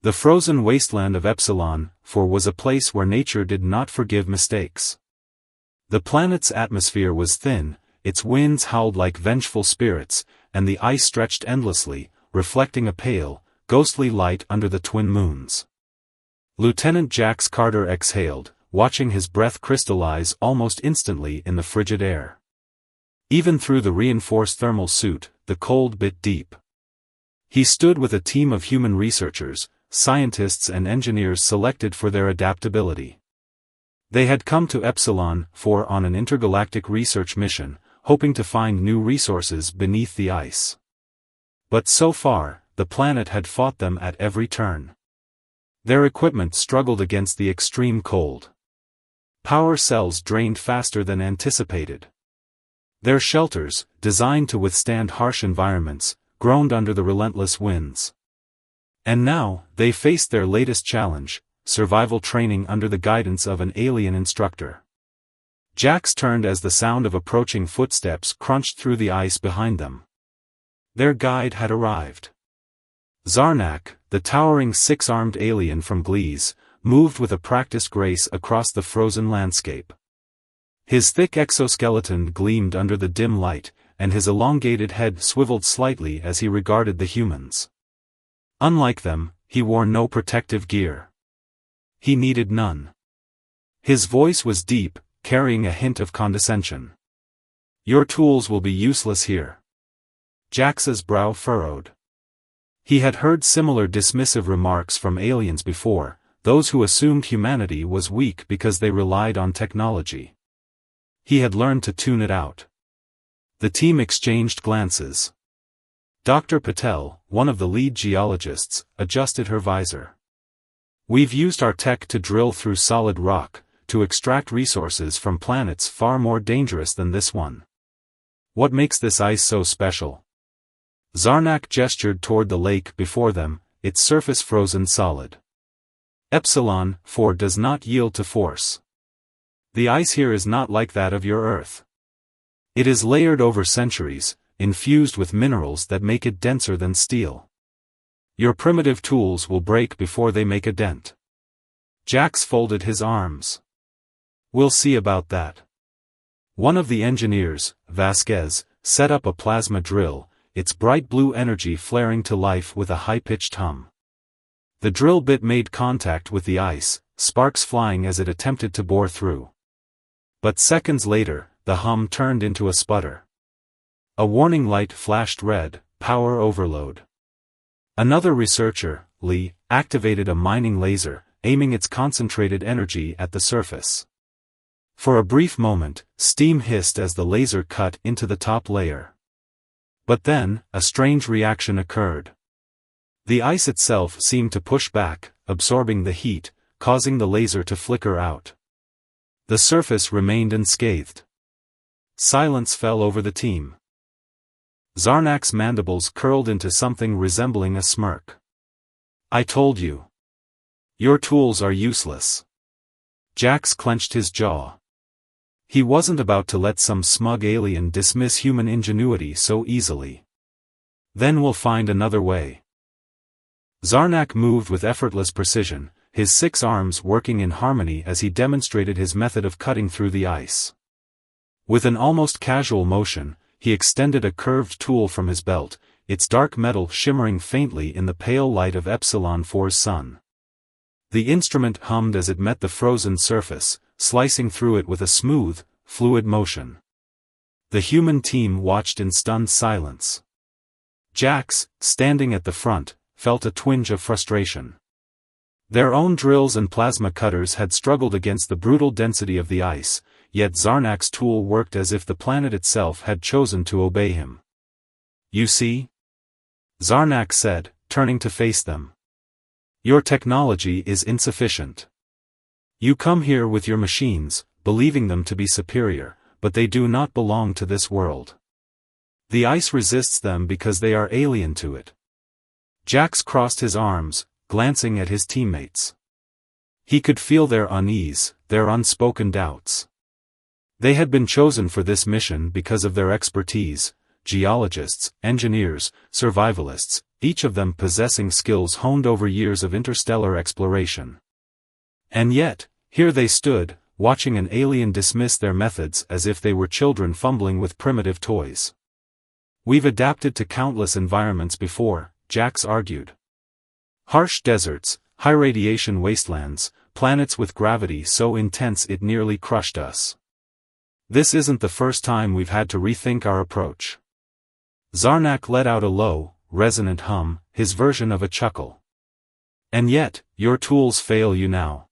The frozen wasteland of Epsilon 4 was a place where nature did not forgive mistakes. The planet's atmosphere was thin, its winds howled like vengeful spirits, and the ice stretched endlessly, reflecting a pale, ghostly light under the twin moons. Lieutenant Jax Carter exhaled, watching his breath crystallize almost instantly in the frigid air. Even through the reinforced thermal suit, the cold bit deep. He stood with a team of human researchers, scientists and engineers selected for their adaptability. They had come to Epsilon 4 on an intergalactic research mission, hoping to find new resources beneath the ice. But so far, the planet had fought them at every turn. Their equipment struggled against the extreme cold. Power cells drained faster than anticipated. Their shelters, designed to withstand harsh environments, groaned under the relentless winds. And now, they faced their latest challenge, survival training under the guidance of an alien instructor. Jax turned as the sound of approaching footsteps crunched through the ice behind them. Their guide had arrived. Zarnak, the towering six-armed alien from Gliese, moved with a practiced grace across the frozen landscape. His thick exoskeleton gleamed under the dim light, and his elongated head swiveled slightly as he regarded the humans. Unlike them, he wore no protective gear. He needed none. His voice was deep, carrying a hint of condescension. "Your tools will be useless here." Jax's brow furrowed. He had heard similar dismissive remarks from aliens before, those who assumed humanity was weak because they relied on technology. He had learned to tune it out. The team exchanged glances. Dr. Patel, one of the lead geologists, adjusted her visor. "We've used our tech to drill through solid rock, to extract resources from planets far more dangerous than this one. What makes this ice so special?" Zarnak gestured toward the lake before them, its surface frozen solid. "Epsilon 4 does not yield to force. The ice here is not like that of your Earth. It is layered over centuries, infused with minerals that make it denser than steel. Your primitive tools will break before they make a dent." Jax folded his arms. "We'll see about that." One of the engineers, Vasquez, set up a plasma drill, its bright blue energy flaring to life with a high-pitched hum. The drill bit made contact with the ice, sparks flying as it attempted to bore through. But seconds later, the hum turned into a sputter. A warning light flashed red, power overload. Another researcher, Lee, activated a mining laser, aiming its concentrated energy at the surface. For a brief moment, steam hissed as the laser cut into the top layer. But then, a strange reaction occurred. The ice itself seemed to push back, absorbing the heat, causing the laser to flicker out. The surface remained unscathed. Silence fell over the team. Zarnak's mandibles curled into something resembling a smirk. "I told you. Your tools are useless." Jax clenched his jaw. He wasn't about to let some smug alien dismiss human ingenuity so easily. "Then we'll find another way." Zarnak moved with effortless precision, his 6 arms working in harmony as he demonstrated his method of cutting through the ice. With an almost casual motion, he extended a curved tool from his belt, its dark metal shimmering faintly in the pale light of Epsilon 4's sun. The instrument hummed as it met the frozen surface, slicing through it with a smooth, fluid motion. The human team watched in stunned silence. Jax, standing at the front, felt a twinge of frustration. Their own drills and plasma cutters had struggled against the brutal density of the ice, yet Zarnak's tool worked as if the planet itself had chosen to obey him. "You see?" Zarnak said, turning to face them. "Your technology is insufficient. You come here with your machines, believing them to be superior, but they do not belong to this world. The ice resists them because they are alien to it." Jax crossed his arms, glancing at his teammates. He could feel their unease, their unspoken doubts. They had been chosen for this mission because of their expertise, geologists, engineers, survivalists, each of them possessing skills honed over years of interstellar exploration. And yet, here they stood, watching an alien dismiss their methods as if they were children fumbling with primitive toys. "We've adapted to countless environments before," Jax argued. "Harsh deserts, high-radiation wastelands, planets with gravity so intense it nearly crushed us. This isn't the first time we've had to rethink our approach." Zarnak let out a low, resonant hum, his version of a chuckle. "And yet, your tools fail you now.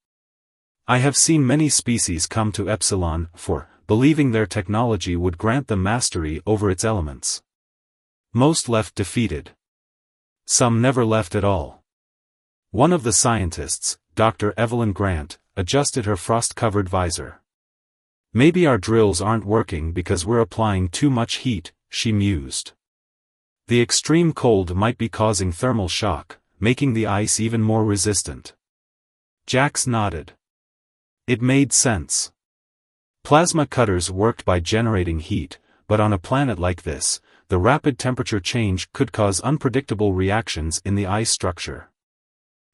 I have seen many species come to Epsilon for believing their technology would grant them mastery over its elements. Most left defeated. Some never left at all." One of the scientists, Dr. Evelyn Grant, adjusted her frost-covered visor. "Maybe our drills aren't working because we're applying too much heat," she mused. "The extreme cold might be causing thermal shock, making the ice even more resistant." Jax nodded. It made sense. Plasma cutters worked by generating heat, but on a planet like this, the rapid temperature change could cause unpredictable reactions in the ice structure.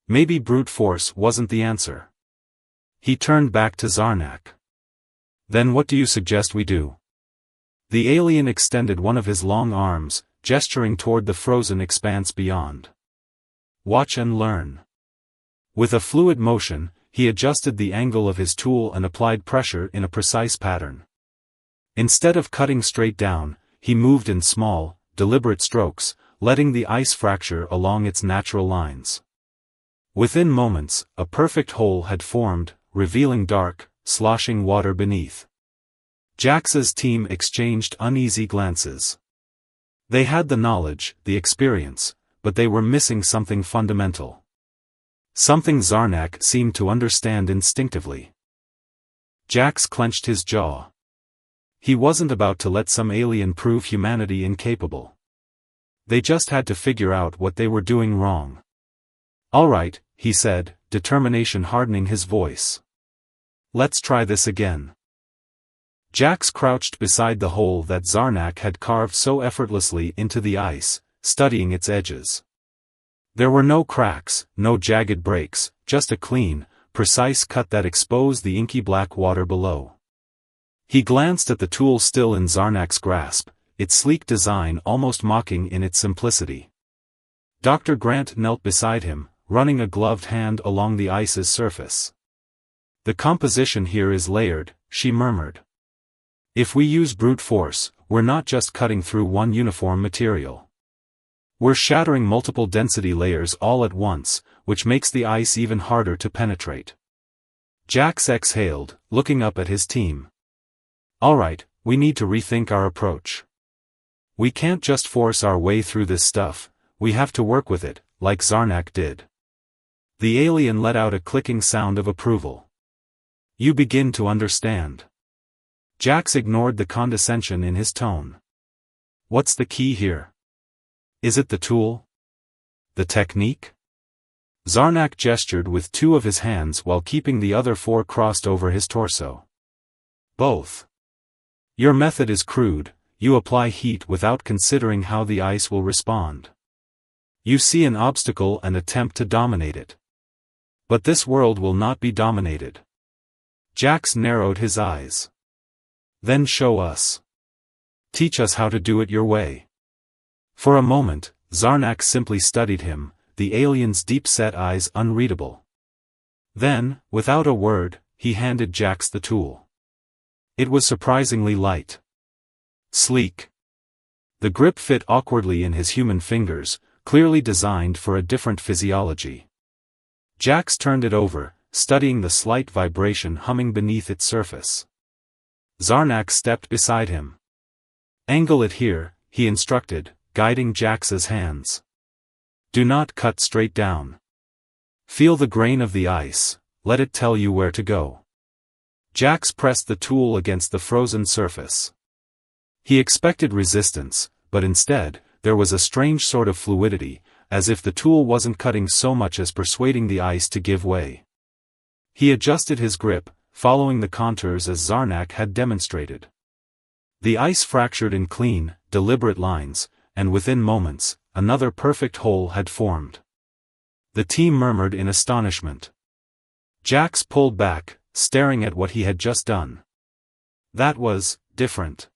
Maybe brute force wasn't the answer. He turned back to Zarnak. "Then what do you suggest we do?" The alien extended one of his long arms, gesturing toward the frozen expanse beyond. "Watch and learn." With a fluid motion, he adjusted the angle of his tool and applied pressure in a precise pattern. Instead of cutting straight down, he moved in small, deliberate strokes, letting the ice fracture along its natural lines. Within moments, a perfect hole had formed, revealing dark, sloshing water beneath. Jax's team exchanged uneasy glances. They had the knowledge, the experience, but they were missing something fundamental. Something Zarnak seemed to understand instinctively. Jax clenched his jaw. He wasn't about to let some alien prove humanity incapable. They just had to figure out what they were doing wrong. "All right," he said, determination hardening his voice. "Let's try this again." Jax crouched beside the hole that Zarnak had carved so effortlessly into the ice, studying its edges. There were no cracks, no jagged breaks, just a clean, precise cut that exposed the inky black water below. He glanced at the tool still in Zarnak's grasp, its sleek design almost mocking in its simplicity. Dr. Grant knelt beside him, running a gloved hand along the ice's surface. "The composition here is layered," she murmured. "If we use brute force, we're not just cutting through one uniform material. We're shattering multiple density layers all at once, which makes the ice even harder to penetrate." Jax exhaled, looking up at his team. "All right, we need to rethink our approach. We can't just force our way through this stuff, we have to work with it, like Zarnak did." The alien let out a clicking sound of approval. "You begin to understand." Jax ignored the condescension in his tone. "What's the key here? Is it the tool? The technique?" Zarnak gestured with two of his hands while keeping the other four crossed over his torso. "Both. Your method is crude, you apply heat without considering how the ice will respond. You see an obstacle and attempt to dominate it. But this world will not be dominated." Jax narrowed his eyes. "Then show us. Teach us how to do it your way." For a moment, Zarnak simply studied him, the alien's deep-set eyes unreadable. Then, without a word, he handed Jax the tool. It was surprisingly light. Sleek. The grip fit awkwardly in his human fingers, clearly designed for a different physiology. Jax turned it over, studying the slight vibration humming beneath its surface. Zarnak stepped beside him. "Angle it here," he instructed, guiding Jax's hands. "Do not cut straight down. Feel the grain of the ice, let it tell you where to go." Jax pressed the tool against the frozen surface. He expected resistance, but instead, there was a strange sort of fluidity, as if the tool wasn't cutting so much as persuading the ice to give way. He adjusted his grip, following the contours as Zarnak had demonstrated. The ice fractured in clean, deliberate lines, and within moments, another perfect hole had formed. The team murmured in astonishment. Jax pulled back, staring at what he had just done. That was different.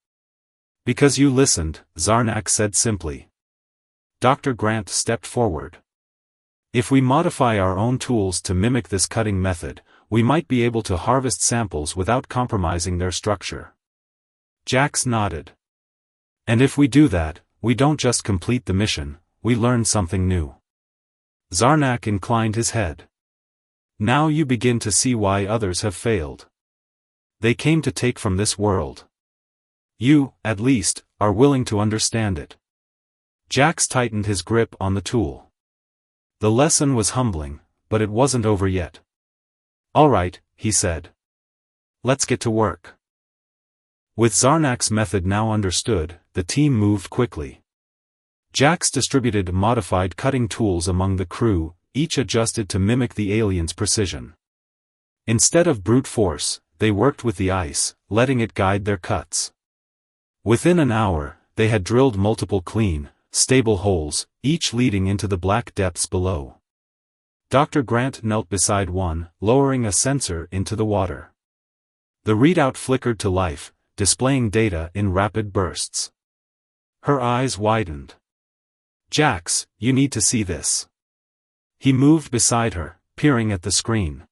Because you listened, Zarnak said simply. Dr. Grant stepped forward. If we modify our own tools to mimic this cutting method, we might be able to harvest samples without compromising their structure. Jax nodded. And if we do that, we don't just complete the mission, we learn something new. Zarnak inclined his head. Now you begin to see why others have failed. They came to take from this world. You, at least, are willing to understand it. Jax tightened his grip on the tool. The lesson was humbling, but it wasn't over yet. All right, he said. Let's get to work. With Zarnak's method now understood, the team moved quickly. Jax distributed modified cutting tools among the crew, each adjusted to mimic the aliens' precision. Instead of brute force, they worked with the ice, letting it guide their cuts. Within an hour, they had drilled multiple clean, stable holes, each leading into the black depths below. Dr. Grant knelt beside one, lowering a sensor into the water. The readout flickered to life, displaying data in rapid bursts. Her eyes widened. Jax, you need to see this. He moved beside her, peering at the screen.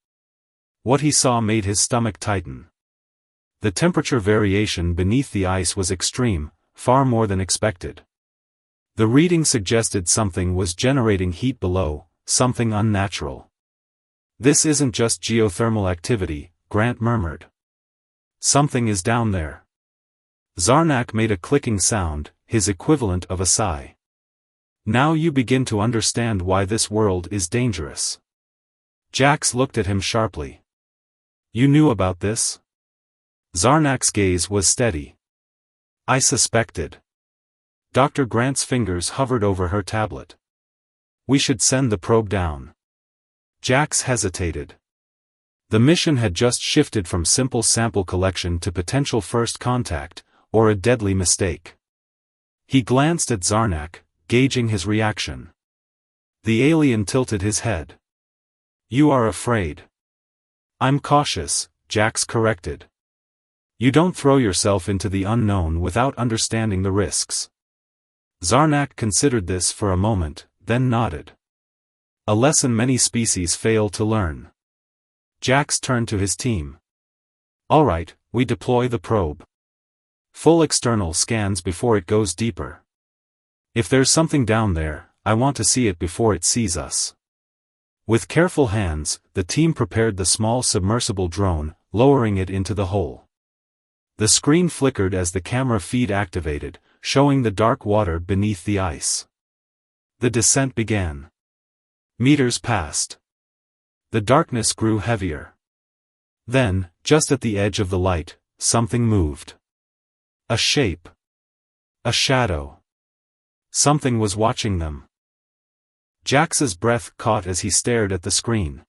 What he saw made his stomach tighten. The temperature variation beneath the ice was extreme, far more than expected. The reading suggested something was generating heat below, something unnatural. This isn't just geothermal activity, Grant murmured. Something is down there. Zarnak made a clicking sound, his equivalent of a sigh. Now you begin to understand why this world is dangerous. Jax looked at him sharply. You knew about this? Zarnak's gaze was steady. I suspected. Dr. Grant's fingers hovered over her tablet. We should send the probe down. Jax hesitated. The mission had just shifted from simple sample collection to potential first contact, or a deadly mistake. He glanced at Zarnak, gauging his reaction. The alien tilted his head. You are afraid. I'm cautious, Jax corrected. You don't throw yourself into the unknown without understanding the risks. Zarnak considered this for a moment, then nodded. A lesson many species fail to learn. Jax turned to his team. All right, we deploy the probe. Full external scans before it goes deeper. If there's something down there, I want to see it before it sees us. With careful hands, the team prepared the small submersible drone, lowering it into the hole. The screen flickered as the camera feed activated, showing the dark water beneath the ice. The descent began. Meters passed. The darkness grew heavier. Then, just at the edge of the light, something moved. A shape. A shadow. Something was watching them. Jax's breath caught as he stared at the screen.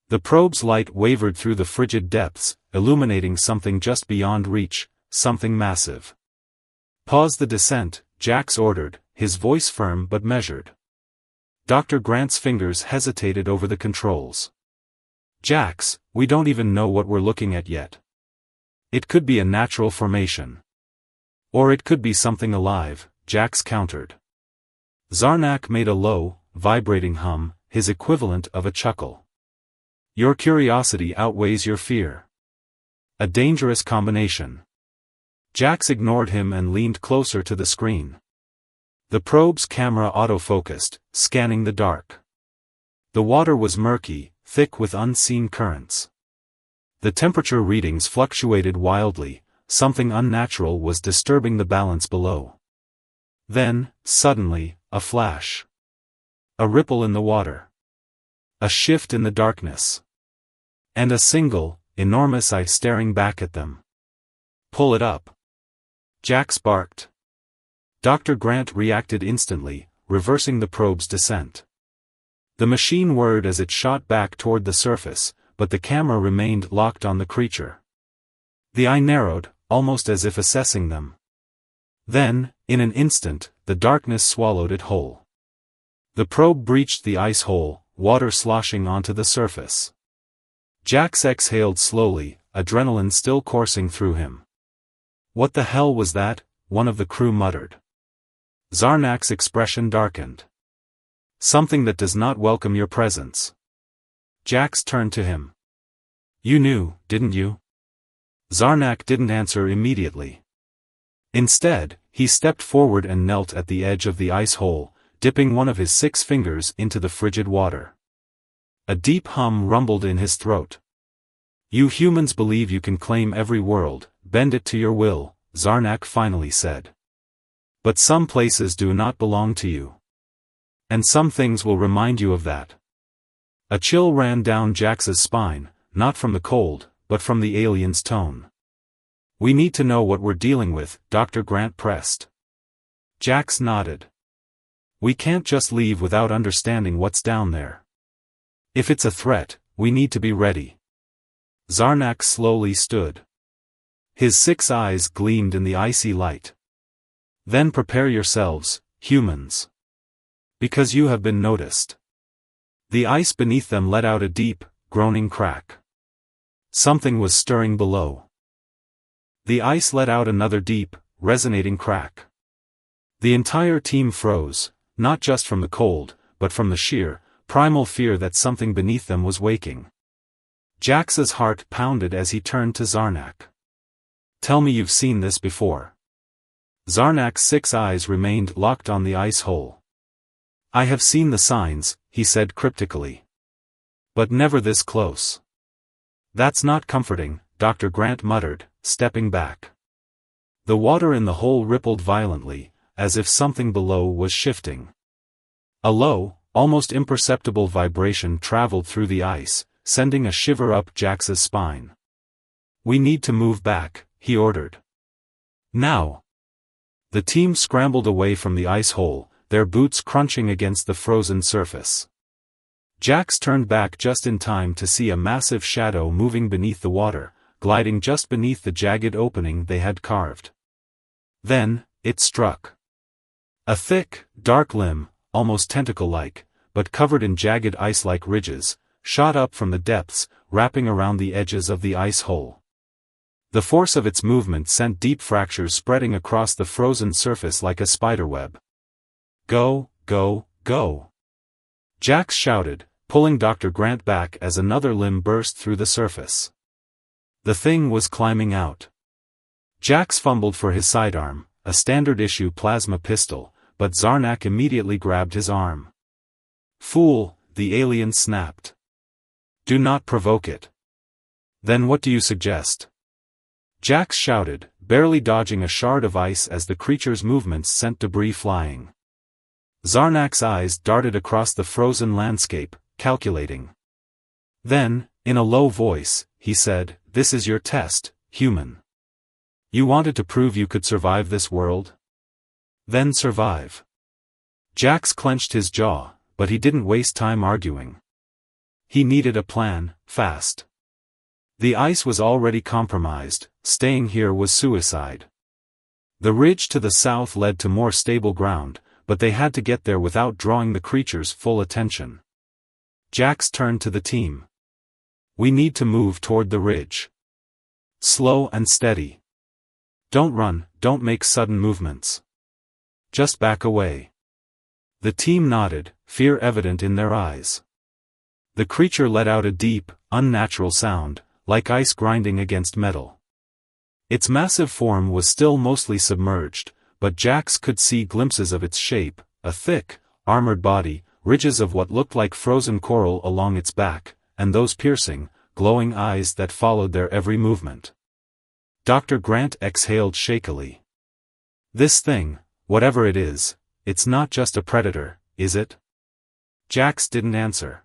The probe's light wavered through the frigid depths, illuminating something just beyond reach, something massive. Pause the descent, Jax ordered, his voice firm but measured. Dr. Grant's fingers hesitated over the controls. Jax, we don't even know what we're looking at yet. It could be a natural formation. Or it could be something alive, Jax countered. Zarnak made a low, vibrating hum, his equivalent of a chuckle. Your curiosity outweighs your fear. A dangerous combination. Jax ignored him and leaned closer to the screen. The probe's camera auto-focused, scanning the dark. The water was murky, thick with unseen currents. The temperature readings fluctuated wildly, something unnatural was disturbing the balance below. Then, suddenly, a flash. A ripple in the water. A shift in the darkness. And a single, enormous eye staring back at them. Pull it up. Jax barked. Dr. Grant reacted instantly, reversing the probe's descent. The machine whirred as it shot back toward the surface, but the camera remained locked on the creature. The eye narrowed, almost as if assessing them. Then, In an instant, the darkness swallowed it whole. The probe breached the ice hole, water sloshing onto the surface. Jax exhaled slowly, adrenaline still coursing through him. "What the hell was that?" one of the crew muttered. Zarnak's expression darkened. "Something that does not welcome your presence." Jax turned to him. "You knew, didn't you?" Zarnak didn't answer immediately. Instead, he stepped forward and knelt at the edge of the ice hole, dipping one of his 6 fingers into the frigid water. A deep hum rumbled in his throat. "You humans believe you can claim every world, bend it to your will," Zarnak finally said. "But some places do not belong to you. And some things will remind you of that." A chill ran down Jax's spine, not from the cold, but from the alien's tone. "We need to know what we're dealing with," Dr. Grant pressed. Jax nodded. "We can't just leave without understanding what's down there. If it's a threat, we need to be ready." Zarnak slowly stood. His 6 eyes gleamed in the icy light. "Then prepare yourselves, humans. Because you have been noticed." The ice beneath them let out a deep, groaning crack. Something was stirring below. The ice let out another deep, resonating crack. The entire team froze, not just from the cold, but from the sheer, primal fear that something beneath them was waking. Jax's heart pounded as he turned to Zarnak. "Tell me you've seen this before." Zarnak's 6 eyes remained locked on the ice hole. "I have seen the signs," he said cryptically. "But never this close." "That's not comforting," Dr. Grant muttered, stepping back. The water in the hole rippled violently, as if something below was shifting. A low, almost imperceptible vibration traveled through the ice, sending a shiver up Jax's spine. "We need to move back," he ordered. "Now." The team scrambled away from the ice hole, their boots crunching against the frozen surface. Jax turned back just in time to see a massive shadow moving beneath the water, gliding just beneath the jagged opening they had carved. Then, it struck. A thick, dark limb, almost tentacle-like, but covered in jagged ice-like ridges, shot up from the depths, wrapping around the edges of the ice hole. The force of its movement sent deep fractures spreading across the frozen surface like a spiderweb. "Go, go, go!" Jax shouted, pulling Dr. Grant back as another limb burst through the surface. The thing was climbing out. Jax fumbled for his sidearm, a standard-issue plasma pistol, but Zarnak immediately grabbed his arm. "Fool," the alien snapped. "Do not provoke it." "Then what do you suggest?" Jax shouted, barely dodging a shard of ice as the creature's movements sent debris flying. Zarnak's eyes darted across the frozen landscape, calculating. Then, in a low voice, he said, "This is your test, human. You wanted to prove you could survive this world? Then survive." Jax clenched his jaw, but he didn't waste time arguing. He needed a plan, fast. The ice was already compromised, staying here was suicide. The ridge to the south led to more stable ground, but they had to get there without drawing the creature's full attention. Jax turned to the team. "We need to move toward the ridge. Slow and steady. Don't run, don't make sudden movements. Just back away." The team nodded, fear evident in their eyes. The creature let out a deep, unnatural sound, like ice grinding against metal. Its massive form was still mostly submerged, but Jax could see glimpses of its shape, a thick, armored body, ridges of what looked like frozen coral along its back, and those piercing, glowing eyes that followed their every movement. Dr. Grant exhaled shakily. "This thing, whatever it is, it's not just a predator, is it?" Jax didn't answer.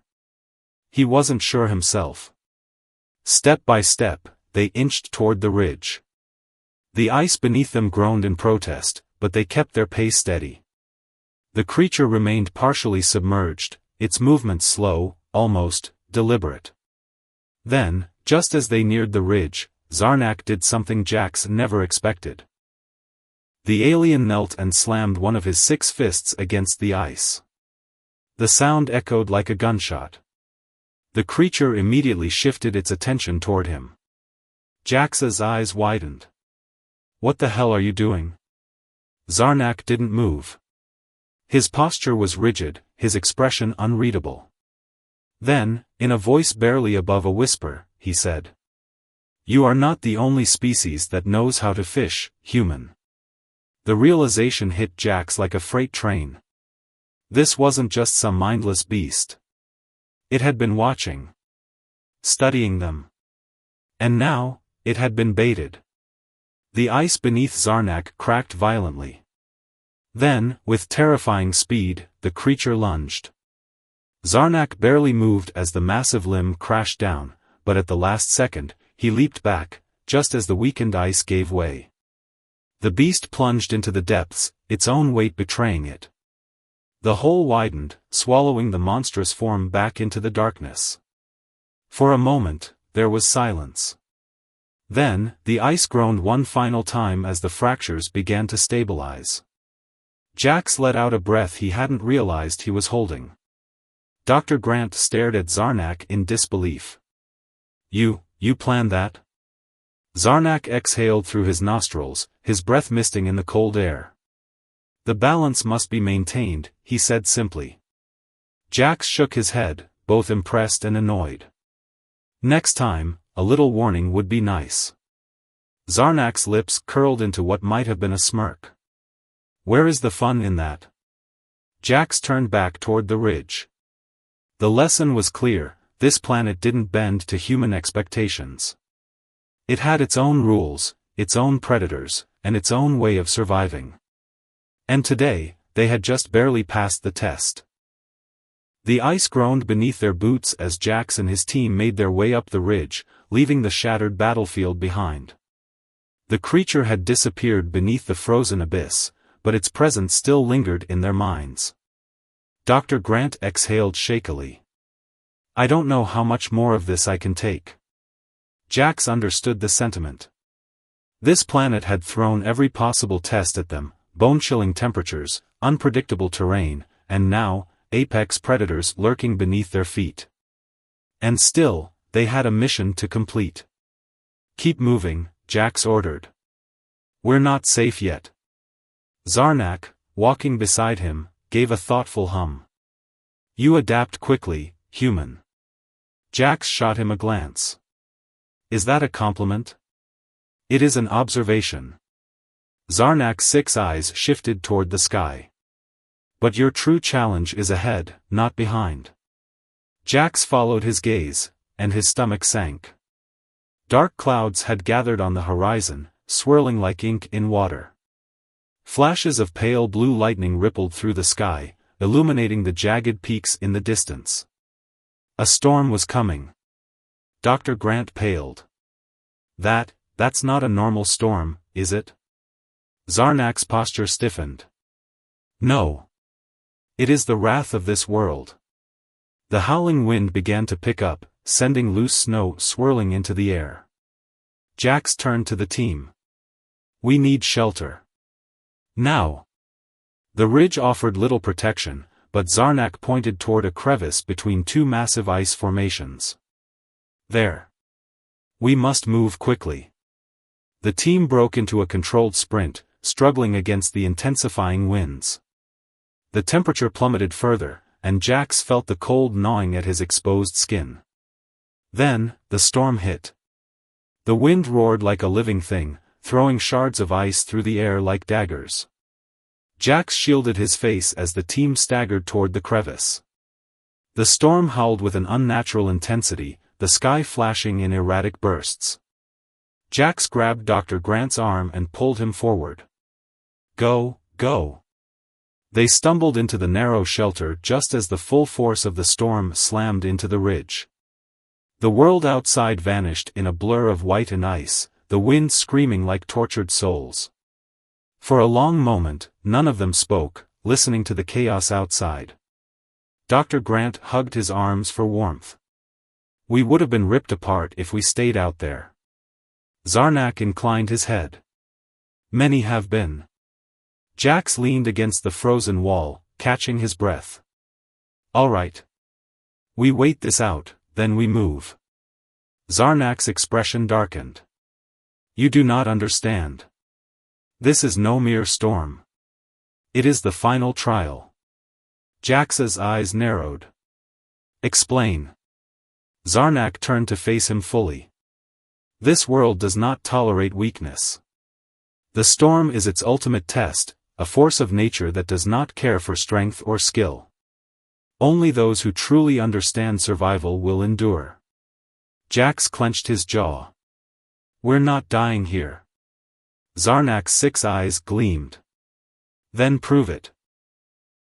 He wasn't sure himself. Step by step, they inched toward the ridge. The ice beneath them groaned in protest, but they kept their pace steady. The creature remained partially submerged, its movements slow, almost deliberate. Then, just as they neared the ridge, Zarnak did something Jax never expected. The alien knelt and slammed one of his 6 fists against the ice. The sound echoed like a gunshot. The creature immediately shifted its attention toward him. Jax's eyes widened. "What the hell are you doing?" Zarnak didn't move. His posture was rigid, his expression unreadable. Then, in a voice barely above a whisper, he said, "You are not the only species that knows how to fish, human." The realization hit Jax like a freight train. This wasn't just some mindless beast. It had been watching. Studying them. And now, it had been baited. The ice beneath Zarnak cracked violently. Then, with terrifying speed, the creature lunged. Zarnak barely moved as the massive limb crashed down, but at the last second, he leaped back, just as the weakened ice gave way. The beast plunged into the depths, its own weight betraying it. The hole widened, swallowing the monstrous form back into the darkness. For a moment, there was silence. Then, the ice groaned one final time as the fractures began to stabilize. Jax let out a breath he hadn't realized he was holding. Dr. Grant stared at Zarnak in disbelief. You planned that?" Zarnak exhaled through his nostrils, his breath misting in the cold air. "The balance must be maintained," he said simply. Jax shook his head, both impressed and annoyed. "Next time, a little warning would be nice." Zarnak's lips curled into what might have been a smirk. "Where is the fun in that?" Jax turned back toward the ridge. The lesson was clear: this planet didn't bend to human expectations. It had its own rules, its own predators, and its own way of surviving. And today, they had just barely passed the test. The ice groaned beneath their boots as Jax and his team made their way up the ridge, leaving the shattered battlefield behind. The creature had disappeared beneath the frozen abyss, but its presence still lingered in their minds. Dr. Grant exhaled shakily. "I don't know how much more of this I can take." Jax understood the sentiment. This planet had thrown every possible test at them: bone-chilling temperatures, unpredictable terrain, and now, apex predators lurking beneath their feet. And still, they had a mission to complete. "Keep moving," Jax ordered. "We're not safe yet." Zarnak, walking beside him, gave a thoughtful hum. "You adapt quickly, human." Jax shot him a glance. "Is that a compliment?" "It is an observation." Zarnak's 6 eyes shifted toward the sky. "But your true challenge is ahead, not behind." Jax followed his gaze, and his stomach sank. Dark clouds had gathered on the horizon, swirling like ink in water. Flashes of pale blue lightning rippled through the sky, illuminating the jagged peaks in the distance. A storm was coming. Dr. Grant paled. That's not a normal storm, is it?" Zarnak's posture stiffened. "No. It is the wrath of this world." The howling wind began to pick up, sending loose snow swirling into the air. Jax turned to the team. "We need shelter. Now." The ridge offered little protection, but Zarnak pointed toward a crevice between 2 massive ice formations. "There. We must move quickly." The team broke into a controlled sprint, struggling against the intensifying winds. The temperature plummeted further, and Jax felt the cold gnawing at his exposed skin. Then, the storm hit. The wind roared like a living thing, throwing shards of ice through the air like daggers. Jax shielded his face as the team staggered toward the crevice. The storm howled with an unnatural intensity, the sky flashing in erratic bursts. Jax grabbed Dr. Grant's arm and pulled him forward. Go. They stumbled into the narrow shelter just as the full force of the storm slammed into the ridge. The world outside vanished in a blur of white and ice, the wind screaming like tortured souls. For a long moment, none of them spoke, listening to the chaos outside. Dr. Grant hugged his arms for warmth. "We would have been ripped apart if we stayed out there." Zarnak inclined his head. "Many have been. Jax leaned against the frozen wall, catching his breath. All right. We wait this out, then we move. Zarnak's expression darkened. You do not understand. This is no mere storm. It is the final trial. Jax's eyes narrowed. Explain. Zarnak turned to face him fully. This world does not tolerate weakness. The storm is its ultimate test, a force of nature that does not care for strength or skill. Only those who truly understand survival will endure. Jax clenched his jaw. We're not dying here. Zarnak's 6 eyes gleamed. Then prove it.